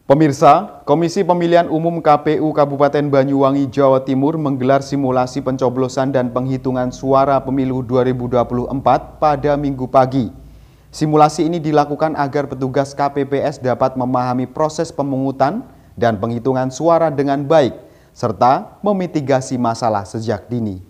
Pemirsa, Komisi Pemilihan Umum KPU Kabupaten Banyuwangi, Jawa Timur menggelar simulasi pencoblosan dan penghitungan suara pemilu 2024 pada Minggu pagi. Simulasi ini dilakukan agar petugas KPPS dapat memahami proses pemungutan dan penghitungan suara dengan baik, serta memitigasi masalah sejak dini.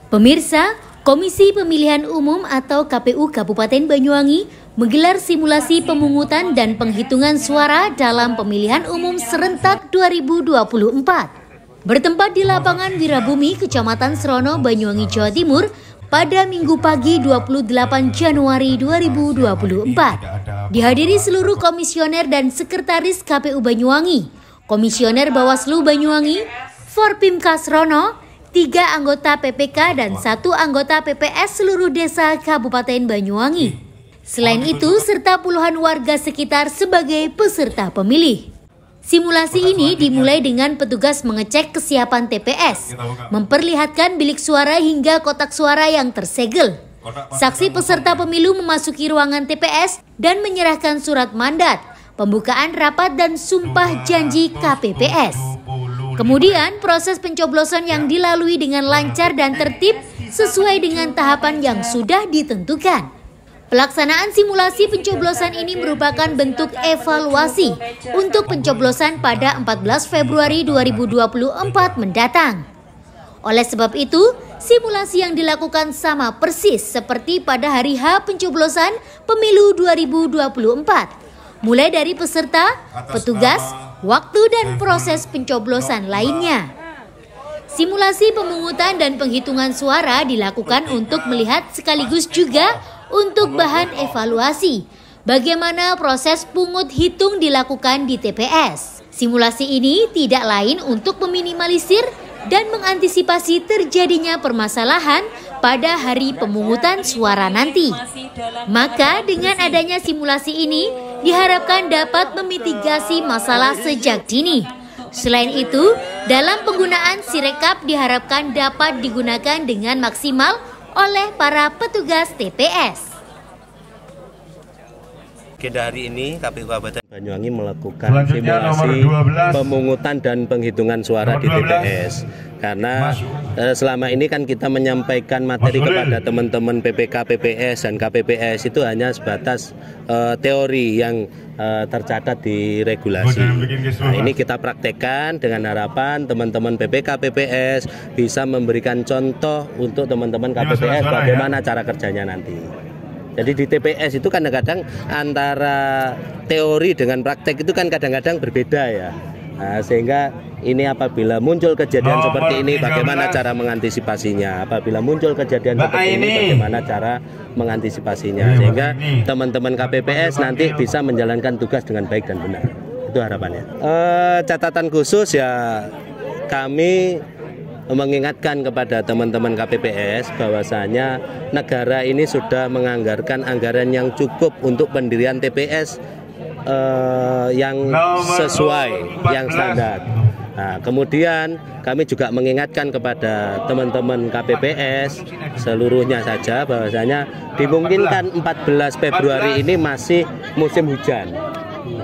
Pemirsa, Komisi Pemilihan Umum atau KPU Kabupaten Banyuwangi menggelar simulasi pemungutan dan penghitungan suara dalam pemilihan umum serentak 2024. Bertempat di lapangan Wirabumi, Kecamatan Serono, Banyuwangi, Jawa Timur pada Minggu pagi 28 Januari 2024. Dihadiri seluruh komisioner dan sekretaris KPU Banyuwangi, Komisioner Bawaslu Banyuwangi, Forpimka Serono, 3 anggota PPK dan 1 anggota PPS seluruh desa Kabupaten Banyuwangi. Selain itu, serta puluhan warga sekitar sebagai peserta pemilih. Simulasi ini dimulai dengan petugas mengecek kesiapan TPS, memperlihatkan bilik suara hingga kotak suara yang tersegel. Saksi peserta pemilu memasuki ruangan TPS dan menyerahkan surat mandat, pembukaan rapat dan sumpah janji KPPS. Kemudian proses pencoblosan yang dilalui dengan lancar dan tertib sesuai dengan tahapan yang sudah ditentukan. Pelaksanaan simulasi pencoblosan ini merupakan bentuk evaluasi untuk pencoblosan pada 14 Februari 2024 mendatang. Oleh sebab itu, simulasi yang dilakukan sama persis seperti pada hari H pencoblosan pemilu 2024, mulai dari peserta, petugas, waktu dan proses pencoblosan lainnya. Simulasi pemungutan dan penghitungan suara dilakukan untuk melihat sekaligus juga untuk bahan evaluasi bagaimana proses pungut hitung dilakukan di TPS. Simulasi ini tidak lain untuk meminimalisir dan mengantisipasi terjadinya permasalahan pada hari pemungutan suara nanti. Maka dengan adanya simulasi ini diharapkan dapat memitigasi masalah sejak dini. Selain itu, dalam penggunaan Sirekap diharapkan dapat digunakan dengan maksimal oleh para petugas TPS. Agenda hari ini KPU Kabupaten Banyuwangi melakukan simulasi pemungutan dan penghitungan suara di TPS. Karena selama ini kan kita menyampaikan materi kepada teman-teman PPK, PPS, dan KPPS itu hanya sebatas teori yang tercatat di regulasi. Nah, ini kita praktekkan dengan harapan teman-teman PPK, PPS bisa memberikan contoh untuk teman-teman KPPS bagaimana cara kerjanya nanti. Jadi di TPS itu kadang-kadang antara teori dengan praktek itu kan kadang-kadang berbeda ya. Nah, sehingga ini apabila muncul kejadian seperti ini bagaimana cara mengantisipasinya. Apabila muncul kejadian seperti ini bagaimana cara mengantisipasinya. Sehingga teman-teman KPPS nanti bisa menjalankan tugas dengan baik dan benar. Itu harapannya. Catatan khusus ya, kami mengingatkan kepada teman-teman KPPS bahwasanya negara ini sudah menganggarkan anggaran yang cukup untuk pendirian TPS yang sesuai, yang standar. Nah, kemudian kami juga mengingatkan kepada teman-teman KPPS seluruhnya saja bahwasanya dimungkinkan 14 Februari ini masih musim hujan.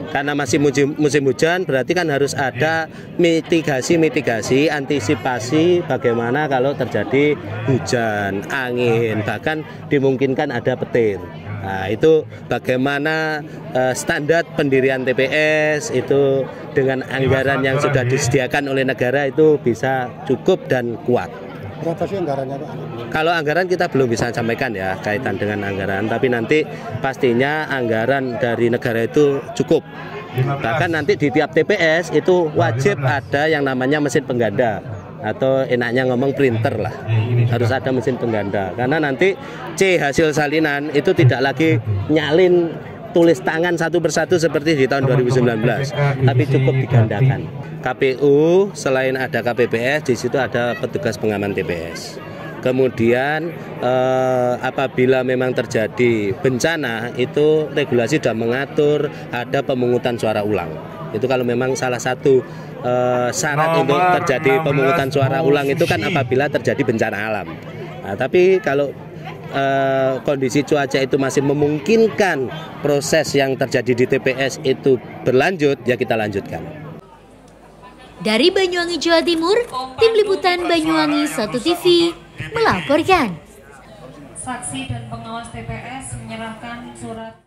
Karena masih musim hujan berarti kan harus ada mitigasi, antisipasi bagaimana kalau terjadi hujan, angin, bahkan dimungkinkan ada petir. Nah, itu bagaimana standar pendirian TPS itu dengan anggaran yang sudah disediakan oleh negara itu bisa cukup dan kuat. Berapa sih anggarannya, Pak? Kalau anggaran kita belum bisa sampaikan ya kaitan dengan anggaran, tapi nanti pastinya anggaran dari negara itu cukup. Bahkan nanti di tiap TPS itu wajib ada yang namanya mesin pengganda atau enaknya ngomong printer lah. Harus ada mesin pengganda karena nanti C hasil salinan itu tidak lagi nyalin tulis tangan satu persatu seperti di tahun 2019, tapi cukup digandakan. KPU selain ada KPPS, di situ ada petugas pengaman TPS. Kemudian apabila memang terjadi bencana, itu regulasi sudah mengatur ada pemungutan suara ulang. Itu kalau memang salah satu syarat untuk terjadi pemungutan suara ulang itu kan apabila terjadi bencana alam. Nah, tapi kalau kondisi cuaca itu masih memungkinkan proses yang terjadi di TPS itu berlanjut, ya kita lanjutkan. Dari Banyuwangi, Jawa Timur, Tim Liputan Banyuwangi 1 TV melaporkan. Saksi dan pengawas TPS menyerahkan surat